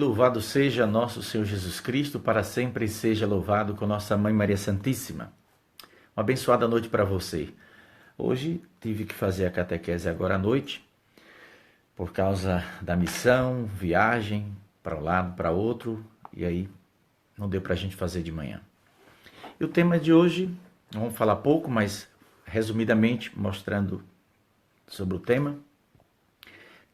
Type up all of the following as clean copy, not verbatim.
Louvado seja nosso Senhor Jesus Cristo, para sempre seja louvado com nossa Mãe Maria Santíssima. Uma abençoada noite para você. Hoje tive que fazer a catequese agora à noite, por causa da missão, viagem, para um lado, para outro, e aí não deu para a gente fazer de manhã. E o tema de hoje, vamos falar pouco, mas resumidamente, mostrando sobre o tema.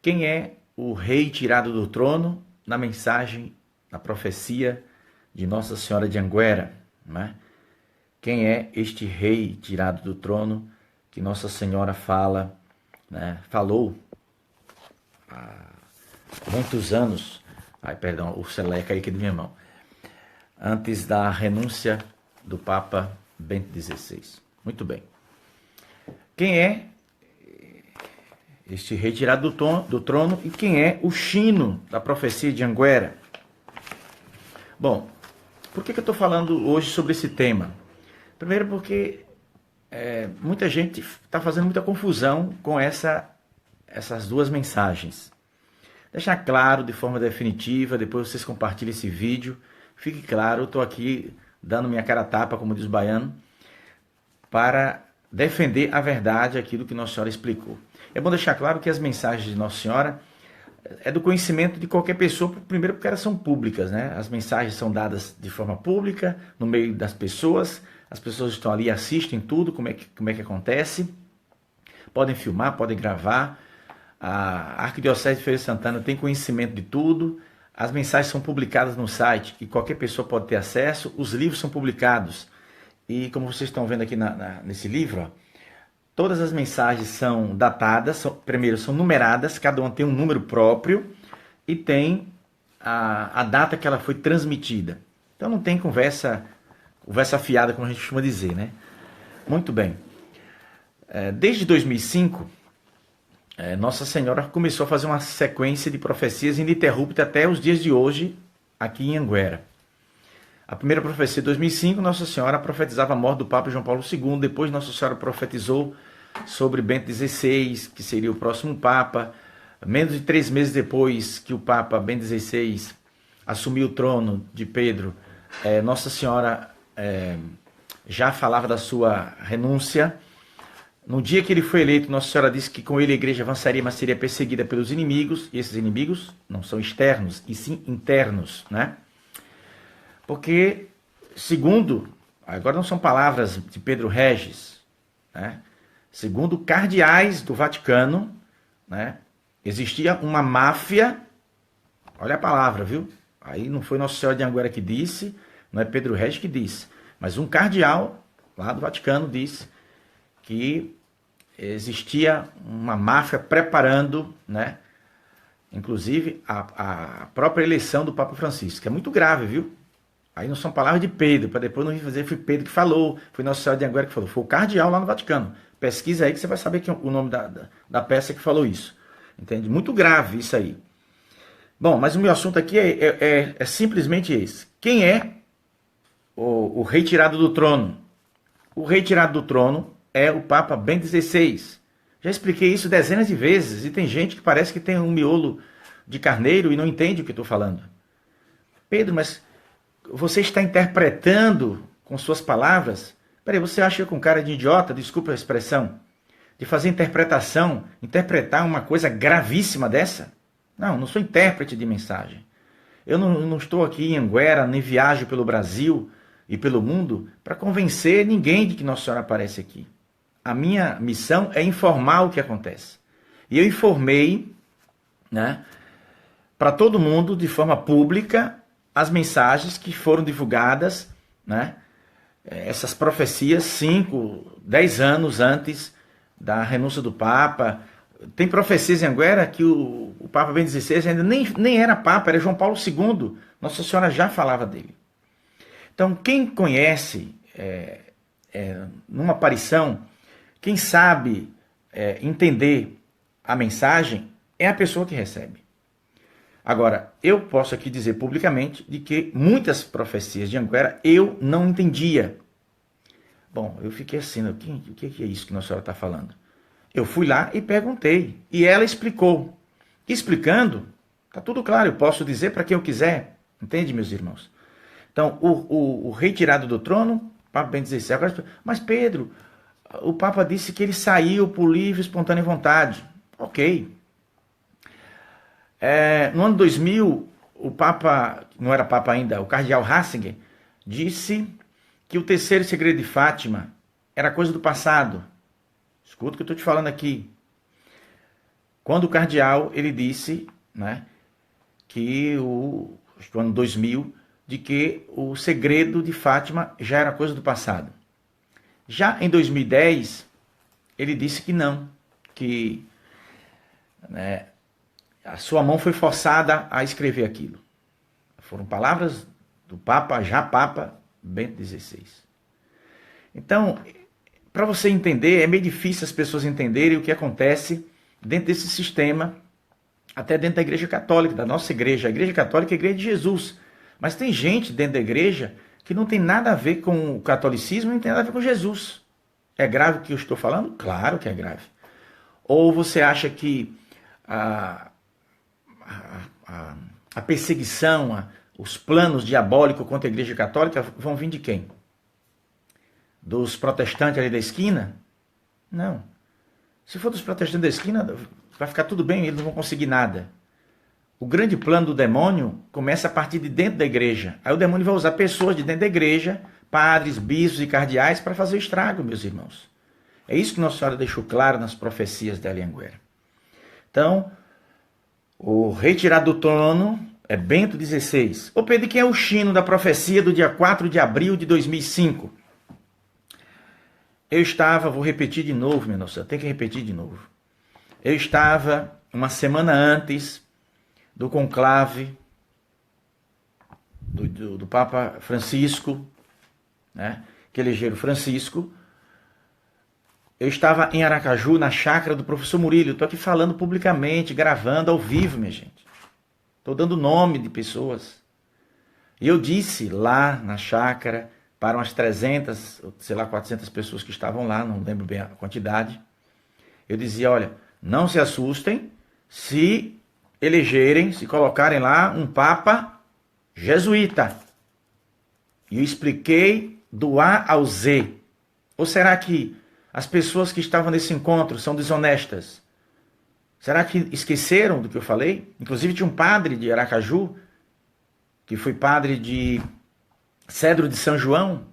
Quem é o rei tirado do trono na mensagem, na profecia de Nossa Senhora de Anguera, né? Quem é este rei tirado do trono que Nossa Senhora falou há muitos anos, o celular caiu aqui da minha mão, antes da renúncia do Papa Bento XVI. Muito bem. Quem é este rei tirado do trono e quem é o Chino da profecia de Anguera? Bom, por que eu estou falando hoje sobre esse tema? Primeiro porque muita gente está fazendo muita confusão com essas duas mensagens. Deixar claro de forma definitiva, depois vocês compartilhem esse vídeo, fique claro, eu estou aqui dando minha cara a tapa, como diz o baiano, para defender a verdade, aquilo que Nossa Senhora explicou. É bom deixar claro que as mensagens de Nossa Senhora é do conhecimento de qualquer pessoa, primeiro porque elas são públicas, né? As mensagens são dadas de forma pública, no meio das pessoas, as pessoas estão ali, assistem tudo, como é que acontece, podem filmar, podem gravar, a Arquidiocese de Feira de Santana tem conhecimento de tudo, as mensagens são publicadas no site e qualquer pessoa pode ter acesso, os livros são publicados, e como vocês estão vendo aqui nesse livro, ó, todas as mensagens são datadas, primeiro são numeradas, cada uma tem um número próprio e tem a data que ela foi transmitida. Então não tem conversa fiada, como a gente costuma dizer, né? Muito bem. Desde 2005, Nossa Senhora começou a fazer uma sequência de profecias ininterrupta até os dias de hoje, aqui em Anguera. A primeira profecia de 2005, Nossa Senhora profetizava a morte do Papa João Paulo II, depois Nossa Senhora profetizou sobre Bento XVI, que seria o próximo Papa. Menos de 3 meses depois que o Papa Bento XVI assumiu o trono de Pedro, Nossa Senhora já falava da sua renúncia. No dia que ele foi eleito, Nossa Senhora disse que com ele a igreja avançaria, mas seria perseguida pelos inimigos, e esses inimigos não são externos, e sim internos, né? Porque, segundo, agora não são palavras de Pedro Regis, né? Segundo cardeais do Vaticano, né, existia uma máfia, olha a palavra, viu? Aí não foi Nossa Senhora de Anguera que disse, não é Pedro Regis que disse, mas um cardeal lá do Vaticano disse que existia uma máfia preparando, né, inclusive a própria eleição do Papa Francisco, que é muito grave, viu? Aí não são palavras de Pedro, para depois não vir fazer, foi Pedro que falou, foi Nossa Senhora de Anguera que falou, foi o cardeal lá no Vaticano. Pesquisa aí que você vai saber que o nome da peça que falou isso. Entende? Muito grave isso aí. Bom, mas o meu assunto aqui é simplesmente esse. Quem é o rei tirado do trono? O rei tirado do trono é o Papa Bento XVI. Já expliquei isso dezenas de vezes e tem gente que parece que tem um miolo de carneiro e não entende o que eu estou falando. Pedro, mas você está interpretando com suas palavras? Peraí, você acha com cara de idiota, desculpa a expressão, de fazer interpretar uma coisa gravíssima dessa? Não sou intérprete de mensagem. Eu não estou aqui em Anguera, nem viajo pelo Brasil e pelo mundo para convencer ninguém de que Nossa Senhora aparece aqui. A minha missão é informar o que acontece. E eu informei, né, para todo mundo, de forma pública, as mensagens que foram divulgadas, né, essas profecias 5, 10 anos antes da renúncia do Papa. Tem profecias em Anguera que o Papa Bento XVI ainda nem era Papa, era João Paulo II. Nossa Senhora já falava dele. Então, quem conhece numa aparição, quem sabe entender a mensagem, é a pessoa que recebe. Agora, eu posso aqui dizer publicamente de que muitas profecias de Anguera eu não entendia. Bom, eu fiquei assim, o que é isso que Nossa Senhora está falando? Eu fui lá e perguntei, e ela explicou. Explicando, Está tudo claro, eu posso dizer para quem eu quiser. Entende, meus irmãos? Então, o rei tirado do trono, Papa Bento XVI. Agora, mas Pedro, o Papa disse que ele saiu por livre e espontânea vontade. Ok. No ano 2000, o Papa, não era Papa ainda, o cardeal Ratzinger, disse que o terceiro segredo de Fátima era coisa do passado. Escuta o que eu estou te falando aqui. Quando o cardeal, ele disse, né, que acho que o ano 2000, de que o segredo de Fátima já era coisa do passado. Já em 2010, ele disse que não, que, né, a sua mão foi forçada a escrever aquilo. Foram palavras do Papa, já Papa Bento XVI. Então, para você entender, é meio difícil as pessoas entenderem o que acontece dentro desse sistema, até dentro da Igreja Católica, da nossa igreja. A Igreja Católica é a Igreja de Jesus. Mas tem gente dentro da igreja que não tem nada a ver com o catolicismo, não tem nada a ver com Jesus. É grave o que eu estou falando? Claro que é grave. Ou você acha que a perseguição, os planos diabólicos contra a Igreja Católica vão vir de quem? Dos protestantes ali da esquina? Não. Se for dos protestantes da esquina, vai ficar tudo bem, eles não vão conseguir nada. O grande plano do demônio começa a partir de dentro da igreja. Aí o demônio vai usar pessoas de dentro da igreja, padres, bispos e cardeais, para fazer o estrago, meus irmãos. É isso que Nossa Senhora deixou claro nas profecias da Anhanguera. Então, o rei tirado do trono é Bento XVI. Ô Pedro, quem é o Chino da profecia do dia 4 de abril de 2005? Eu estava, vou repetir de novo, minha nossa, tem que repetir de novo. Eu estava uma semana antes do conclave do Papa Francisco, né, que elegeram Francisco. Eu estava em Aracaju, na chácara do professor Murilo. Estou aqui falando publicamente, gravando ao vivo, minha gente. Estou dando nome de pessoas. E eu disse lá na chácara, para umas 300, sei lá, 400 pessoas que estavam lá, não lembro bem a quantidade. Eu dizia, olha, não se assustem se elegerem, se colocarem lá um Papa jesuíta. E eu expliquei do A ao Z. Ou será que as pessoas que estavam nesse encontro são desonestas? Será que esqueceram do que eu falei? Inclusive tinha um padre de Aracaju, que foi padre de Cedro de São João,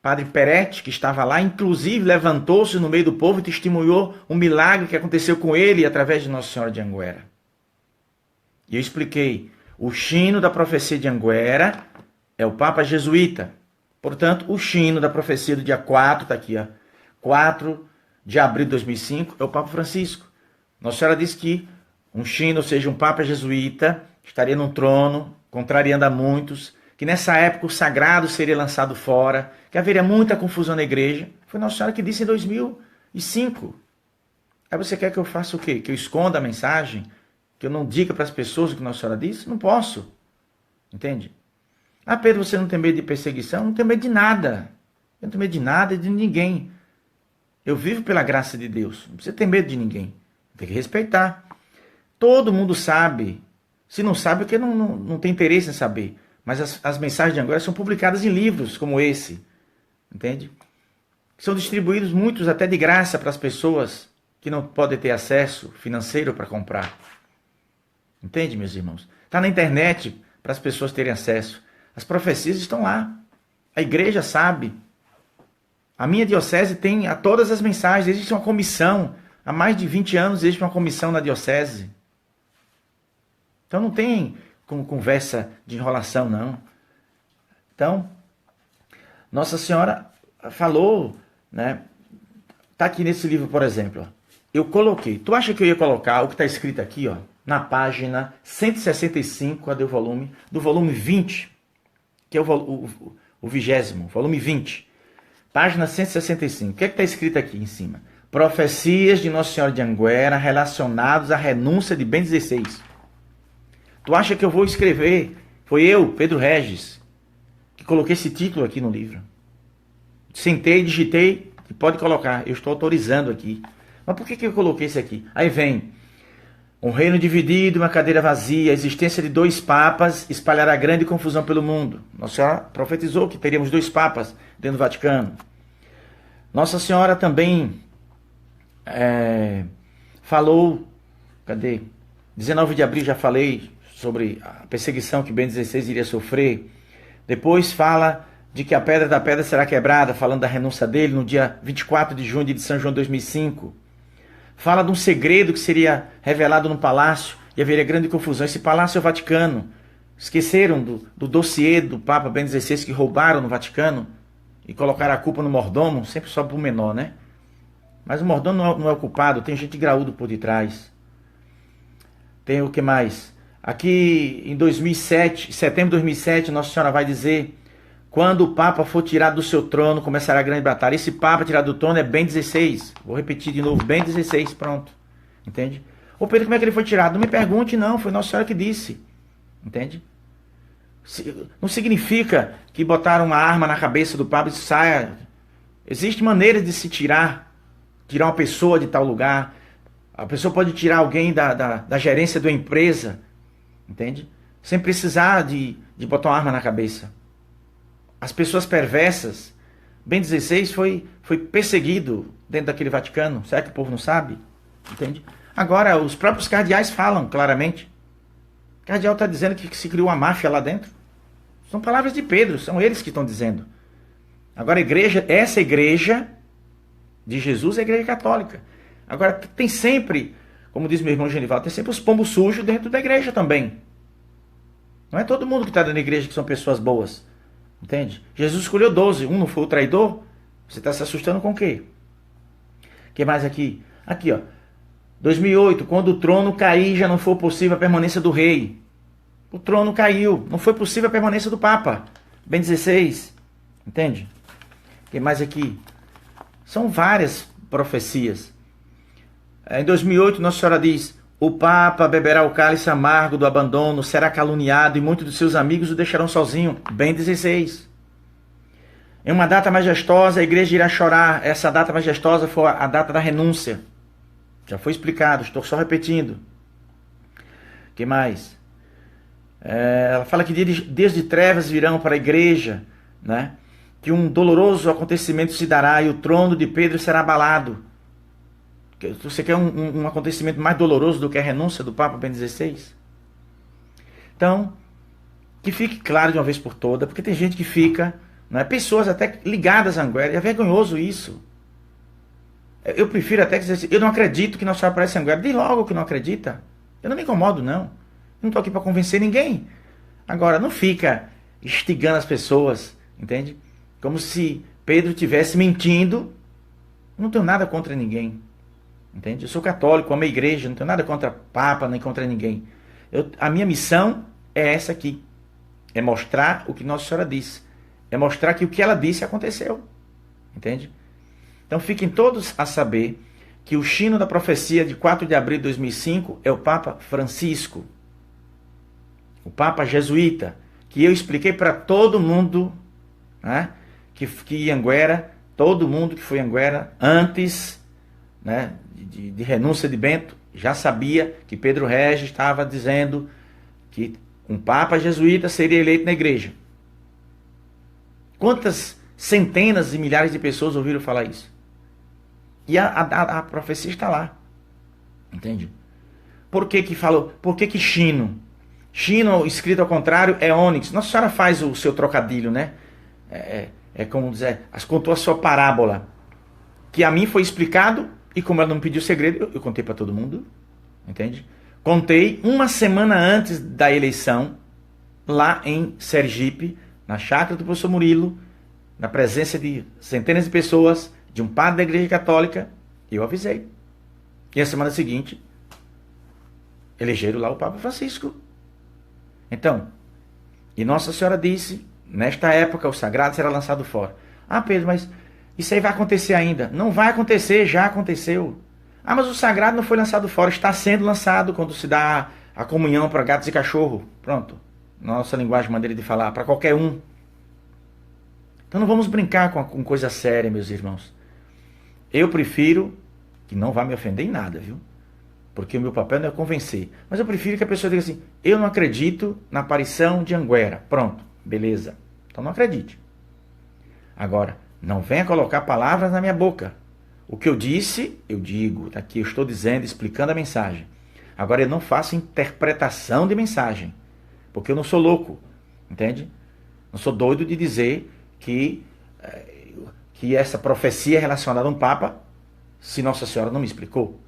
padre Peretti, que estava lá, inclusive levantou-se no meio do povo e testemunhou um milagre que aconteceu com ele através de Nossa Senhora de Anhanguera. E eu expliquei, o Chino da profecia de Anhanguera é o Papa jesuíta. Portanto, o Chino da profecia do dia 4, está aqui, ó, 4 de abril de 2005, é o Papa Francisco. Nossa Senhora disse que um Chino, ou seja, um Papa jesuíta, estaria no trono, contrariando a muitos, que nessa época o sagrado seria lançado fora, que haveria muita confusão na igreja. Foi Nossa Senhora que disse em 2005. Aí você quer que eu faça o quê? Que eu esconda a mensagem? Que eu não diga para as pessoas o que Nossa Senhora disse? Não posso. Entende? Ah, Pedro, você não tem medo de perseguição? Não tenho medo de nada. Eu não tenho medo de nada e de ninguém. Eu vivo pela graça de Deus. Não precisa ter medo de ninguém. Tem que respeitar. Todo mundo sabe. Se não sabe, é porque não tem interesse em saber. Mas as mensagens de Anhanguera são publicadas em livros como esse. Entende? São distribuídos muitos até de graça para as pessoas que não podem ter acesso financeiro para comprar. Entende, meus irmãos? Está na internet para as pessoas terem acesso. As profecias estão lá. A igreja sabe. A minha diocese tem a todas as mensagens. Existe uma comissão. Há mais de 20 anos existe uma comissão na diocese. Então não tem conversa de enrolação, não. Então, Nossa Senhora falou, né? Tá aqui nesse livro, por exemplo. Ó, eu coloquei. Tu acha que eu ia colocar o que está escrito aqui, ó, na página 165, cadê o volume? Do volume 20, que é o 20º, volume 20. Página 165. O que é que está escrito aqui em cima? Profecias de Nossa Senhora de Anhanguera relacionadas à renúncia de Bento XVI. Tu acha que eu vou escrever? Foi eu, Pedro Regis, que coloquei esse título aqui no livro. Sentei, digitei, e pode colocar. Eu estou autorizando aqui. Mas por que eu coloquei isso aqui? Aí vem, Um reino dividido, uma cadeira vazia, a existência de dois papas espalhará grande confusão pelo mundo. Nossa Senhora profetizou que teríamos dois papas dentro do Vaticano. Nossa Senhora também falou, cadê? 19 de abril já falei sobre a perseguição que Bento XVI iria sofrer. Depois fala de que a pedra da pedra será quebrada, falando da renúncia dele no dia 24 de junho de São João 2005. Fala de um segredo que seria revelado no palácio e haveria grande confusão. Esse palácio é o Vaticano. Esqueceram do dossiê do Papa Bento XVI que roubaram no Vaticano e colocaram a culpa no mordomo, sempre só pro menor, né? Mas o mordomo não é o culpado, tem gente graúdo por detrás. Tem o que mais? Aqui em 2007, setembro de 2007, Nossa Senhora vai dizer: quando o Papa for tirado do seu trono, começará a grande batalha. Esse Papa tirado do trono é Bento XVI. Vou repetir de novo, Bento XVI, pronto. Entende? Ô Pedro, como é que ele foi tirado? Não me pergunte não, foi Nossa Senhora que disse. Entende? Não significa que botaram uma arma na cabeça do Papa e saia. Existem maneiras de se tirar uma pessoa de tal lugar. A pessoa pode tirar alguém da gerência da empresa, entende? Sem precisar de botar uma arma na cabeça. As pessoas perversas, Bento XVI foi perseguido dentro daquele Vaticano. Será que o povo não sabe? Entende? Agora, os próprios cardeais falam claramente. O cardeal está dizendo que se criou uma máfia lá dentro. São palavras de Pedro, são eles que estão dizendo. Agora, a igreja, essa igreja de Jesus é a igreja católica. Agora, tem sempre, como diz meu irmão Genivaldo, tem sempre os pombos sujos dentro da igreja também. Não é todo mundo que está dentro da igreja que são pessoas boas. Entende? Jesus escolheu 12, um não foi o traidor. Você está se assustando com o quê? O que mais aqui? Aqui, ó. 2008, quando o trono cair, já não foi possível a permanência do rei. O trono caiu, não foi possível a permanência do Papa. Bento XVI. Entende? O que mais aqui? São várias profecias. Em 2008, Nossa Senhora diz: o Papa beberá o cálice amargo do abandono, será caluniado e muitos de seus amigos o deixarão sozinho. Bento XVI. Em uma data majestosa, a igreja irá chorar. Essa data majestosa foi a data da renúncia. Já foi explicado, estou só repetindo. O que mais? Ela fala que dias de trevas virão para a igreja, né? Que um doloroso acontecimento se dará e o trono de Pedro será abalado. Você quer um acontecimento mais doloroso do que a renúncia do Papa Bento XVI? Então, que fique claro de uma vez por todas, porque tem gente que fica, né, pessoas até ligadas à Anguera, e é vergonhoso isso. Eu prefiro até dizer assim: eu não acredito que Nossa Senhora aparece em Anguera. Diz logo que não acredita. Eu não me incomodo, não. Eu não estou aqui para convencer ninguém. Agora, não fica instigando as pessoas, entende? Como se Pedro estivesse mentindo. Eu não tenho nada contra ninguém. Entende? Eu sou católico, amo a igreja, não tenho nada contra Papa, nem contra ninguém. A minha missão é essa aqui. É mostrar o que Nossa Senhora disse. É mostrar que o que ela disse aconteceu. Entende? Então fiquem todos a saber que o chino da profecia de 4 de abril de 2005 é o Papa Francisco. O Papa jesuíta. Que eu expliquei para todo mundo, né, que Anguera, todo mundo que foi em Anguera antes, né, de renúncia de Bento, já sabia que Pedro Regis estava dizendo que um Papa jesuíta seria eleito na igreja. Quantas centenas e milhares de pessoas ouviram falar isso? E a profecia está lá. Entende? Por que que falou? Por que que chino? Chino, escrito ao contrário, é ônix. Nossa Senhora faz o seu trocadilho, né? É como dizer, contou a sua parábola. Que a mim foi explicado, e como ela não me pediu segredo, eu contei para todo mundo. Entende? Contei uma semana antes da eleição, lá em Sergipe, na chácara do professor Murilo, na presença de centenas de pessoas, de um padre da igreja católica, eu avisei. E a semana seguinte, elegeram lá o Papa Francisco. Então, e Nossa Senhora disse, nesta época o sagrado será lançado fora. Ah, Pedro, mas isso aí vai acontecer ainda. Não vai acontecer, já aconteceu. Ah, mas o sagrado não foi lançado fora, está sendo lançado quando se dá a comunhão para gatos e cachorro. Pronto. Nossa linguagem, maneira de falar, para qualquer um. Então não vamos brincar com coisa séria, meus irmãos. Eu prefiro que não vá me ofender em nada, viu? porque o meu papel não é convencer. Mas eu prefiro que a pessoa diga assim, eu não acredito na aparição de Anguera. Pronto, beleza. Então não acredite. Agora, não venha colocar palavras na minha boca. O que eu disse, eu digo. Tá aqui, eu estou dizendo, explicando a mensagem. Agora, eu não faço interpretação de mensagem. Porque eu não sou louco. Entende? Não sou doido de dizer que essa profecia é relacionada a um Papa, se Nossa Senhora não me explicou.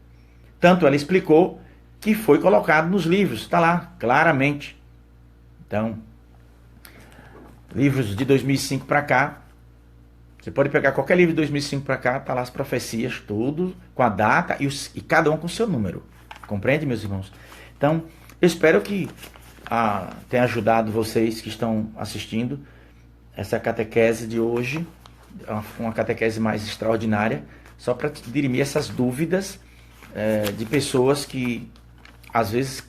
Tanto ela explicou que foi colocado nos livros. Está lá, claramente. Então, livros de 2005 para cá, você pode pegar qualquer livro de 2005 para cá, tá lá as profecias, tudo, com a data e cada um com o seu número. Compreende, meus irmãos? Então, eu espero que tenha ajudado vocês que estão assistindo essa catequese de hoje, uma catequese mais extraordinária, só para dirimir essas dúvidas de pessoas que, às vezes,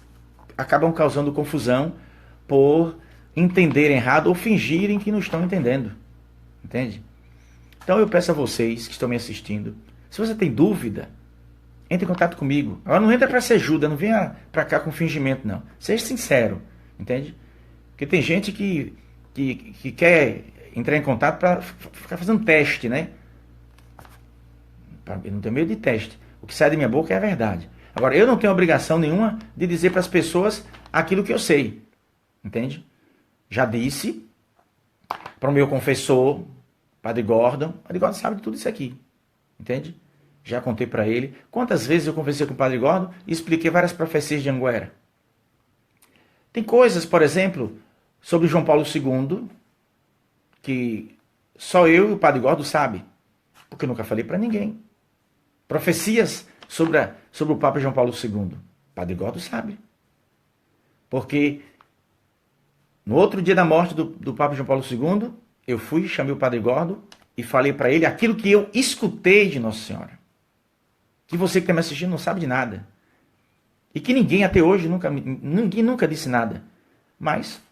acabam causando confusão por entenderem errado ou fingirem que não estão entendendo. Entende? Então eu peço a vocês que estão me assistindo, se você tem dúvida, entre em contato comigo. Agora não entra para ser ajuda, não venha para cá com fingimento, não. Seja sincero, entende? Porque tem gente que quer entrar em contato para ficar fazendo teste, né? Eu não tenho medo de teste. O que sai da minha boca é a verdade. Agora, eu não tenho obrigação nenhuma de dizer para as pessoas aquilo que eu sei. Entende? Já disse para o meu confessor, Padre Gordon. Padre Gordon sabe de tudo isso aqui. Entende? Já contei para ele. Quantas vezes eu conversei com o Padre Gordon e expliquei várias profecias de Anguera. Tem coisas, por exemplo, sobre João Paulo II, que só eu e o Padre Gordon sabem. Porque eu nunca falei para ninguém. Profecias sobre o Papa João Paulo II. Padre Gordon sabe. Porque no outro dia da morte do Papa João Paulo II, eu fui, chamei o Padre Gordon e falei para ele aquilo que eu escutei de Nossa Senhora. Que você que está me assistindo não sabe de nada. E que ninguém até hoje ninguém nunca disse nada. Mas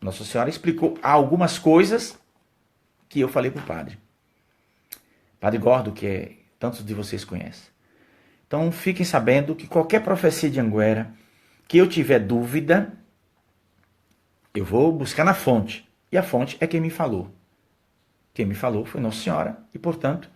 Nossa Senhora explicou algumas coisas que eu falei para o padre. Padre Gordon, que tantos de vocês conhecem. Então fiquem sabendo que qualquer profecia de Anguera que eu tiver dúvida, eu vou buscar na fonte. E a fonte é quem me falou. Quem me falou foi Nossa Senhora. E, portanto,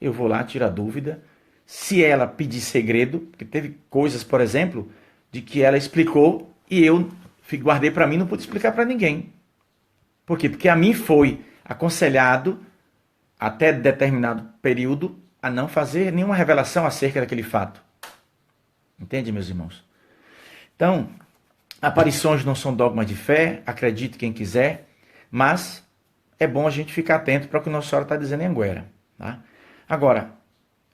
eu vou lá tirar dúvida. Se ela pedir segredo, porque teve coisas, por exemplo, de que ela explicou e eu guardei para mim, não pude explicar para ninguém. Por quê? Porque a mim foi aconselhado, até determinado período, a não fazer nenhuma revelação acerca daquele fato. Entende, meus irmãos? Então, aparições não são dogmas de fé, acredite quem quiser, mas é bom a gente ficar atento para o que Nossa Senhora está dizendo em Anguera. Tá? Agora,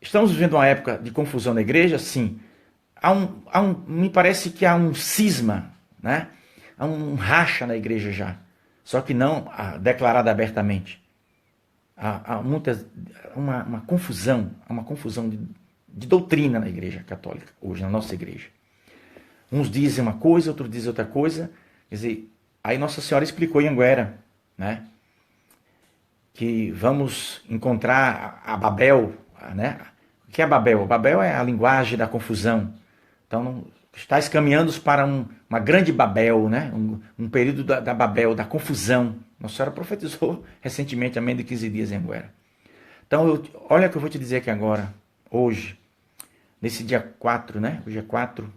estamos vivendo uma época de confusão na igreja? Sim. Me parece que há um cisma, né? Há um racha na igreja já, só que não declarado abertamente. Há uma confusão de doutrina na igreja católica, hoje, na nossa igreja. Uns dizem uma coisa, outros dizem outra coisa. Quer dizer, aí Nossa Senhora explicou em Anguera, né? Que vamos encontrar a Babel, né? O que é Babel? Babel é a linguagem da confusão. Então, está caminhando para uma grande Babel, né? Um período da Babel, da confusão. Nossa Senhora profetizou recentemente, há menos de 15 dias em Anguera. Então, olha o que eu vou te dizer aqui agora, hoje, nesse dia 4, né? Hoje é 4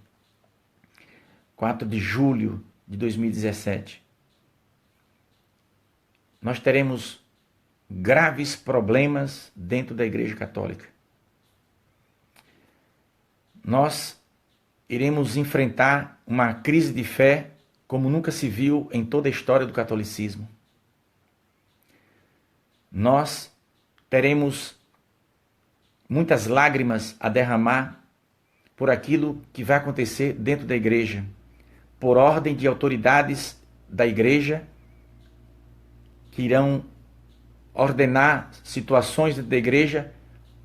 de julho de 2017. Nós teremos graves problemas dentro da Igreja Católica. Nós iremos enfrentar uma crise de fé como nunca se viu em toda a história do catolicismo. Nós teremos muitas lágrimas a derramar por aquilo que vai acontecer dentro da igreja, por ordem de autoridades da igreja que irão ordenar situações dentro da igreja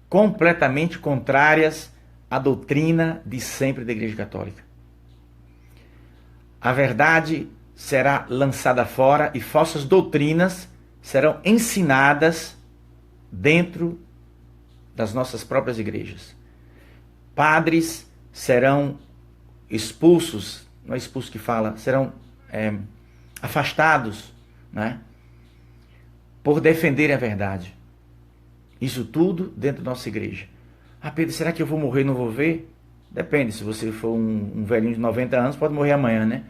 completamente contrárias à doutrina de sempre da Igreja Católica. A verdade será lançada fora e falsas doutrinas serão ensinadas dentro das nossas próprias igrejas. Padres serão expulsos, não é expulso que fala, serão afastados, né? Por defenderem a verdade. Isso tudo dentro da nossa igreja. Ah, Pedro, será que eu vou morrer e não vou ver? Depende, se você for um velhinho de 90 anos, pode morrer amanhã, né?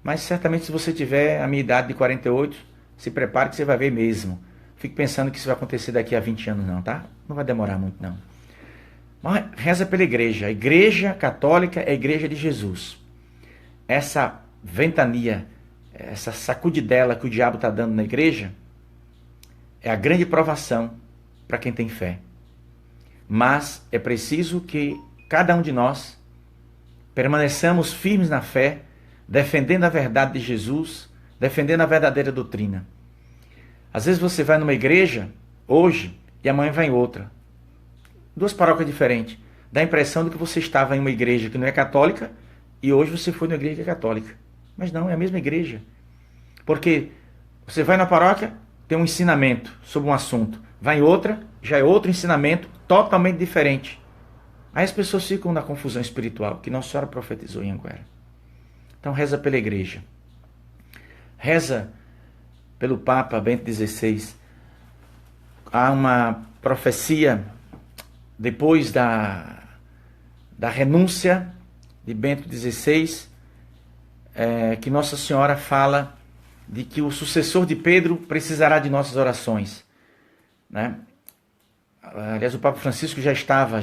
Mas certamente se você tiver a minha idade de 48, se prepare que você vai ver mesmo. Fique pensando que isso vai acontecer daqui a 20 anos não, tá? Não vai demorar muito não. Mas reza pela igreja. A igreja católica é a igreja de Jesus. Essa ventania, essa sacudidela que o diabo está dando na igreja, é a grande provação para quem tem fé. Mas é preciso que cada um de nós permaneçamos firmes na fé, defendendo a verdade de Jesus, defendendo a verdadeira doutrina. Às vezes você vai numa igreja hoje e amanhã vai em outra. Duas paróquias diferentes. Dá a impressão de que você estava em uma igreja que não é católica e hoje você foi numa igreja que é católica. Mas não, é a mesma igreja. Porque você vai na paróquia, tem um ensinamento sobre um assunto. Vai em outra, já é outro ensinamento totalmente diferente. Aí as pessoas ficam na confusão espiritual que Nossa Senhora profetizou em Anguera. Então reza pela igreja. Reza pelo Papa Bento XVI. Há uma profecia depois da renúncia de Bento XVI, que Nossa Senhora fala de que o sucessor de Pedro precisará de nossas orações, né? Aliás, o Papa Francisco já estava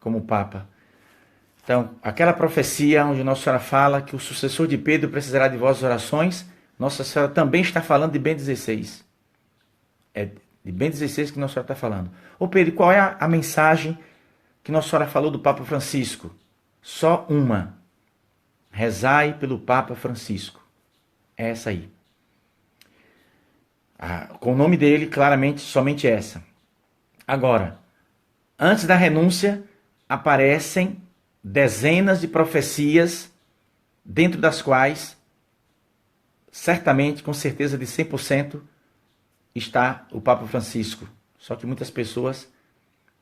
como Papa. Então, aquela profecia onde Nossa Senhora fala que o sucessor de Pedro precisará de vossas orações, Nossa Senhora também está falando de Bento XVI. É de Bento XVI que Nossa Senhora está falando. Ô Pedro, qual é a mensagem que Nossa Senhora falou do Papa Francisco? Só uma. Rezai pelo Papa Francisco. É essa aí. Com o nome dele, claramente, somente essa. Agora, antes da renúncia, aparecem dezenas de profecias, dentro das quais, certamente, com certeza de 100%, está o Papa Francisco. Só que muitas pessoas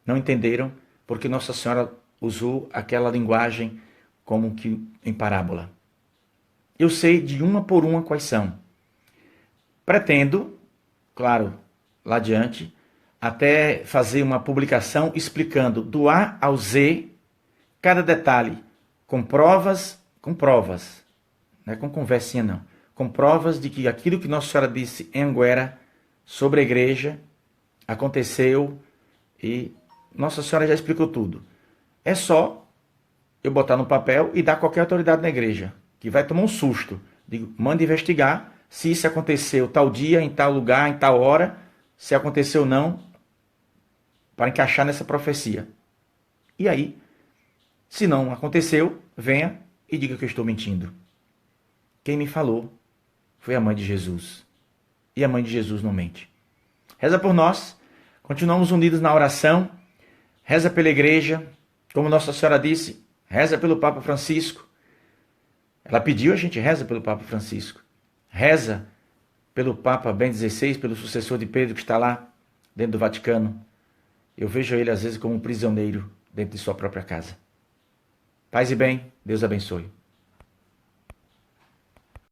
não entenderam porque Nossa Senhora usou aquela linguagem como que em parábola. Eu sei de uma por uma quais são. Pretendo, claro, lá adiante, até fazer uma publicação explicando do A ao Z cada detalhe, com provas, não é com conversinha não, com provas de que aquilo que Nossa Senhora disse em Anguera sobre a igreja aconteceu e Nossa Senhora já explicou tudo. É só eu botar no papel e dar qualquer autoridade na igreja, que vai tomar um susto. Digo, manda investigar se isso aconteceu tal dia, em tal lugar, em tal hora, se aconteceu ou não, para encaixar nessa profecia. E aí, se não aconteceu, venha e diga que eu estou mentindo. Quem me falou foi a mãe de Jesus. E a mãe de Jesus não mente. Reza por nós, continuamos unidos na oração, reza pela igreja, como Nossa Senhora disse, reza pelo Papa Francisco. Ela pediu, a gente reza pelo Papa Francisco. Reza pelo Papa Bento XVI, pelo sucessor de Pedro que está lá dentro do Vaticano. Eu vejo ele às vezes como um prisioneiro dentro de sua própria casa. Paz e bem, Deus abençoe.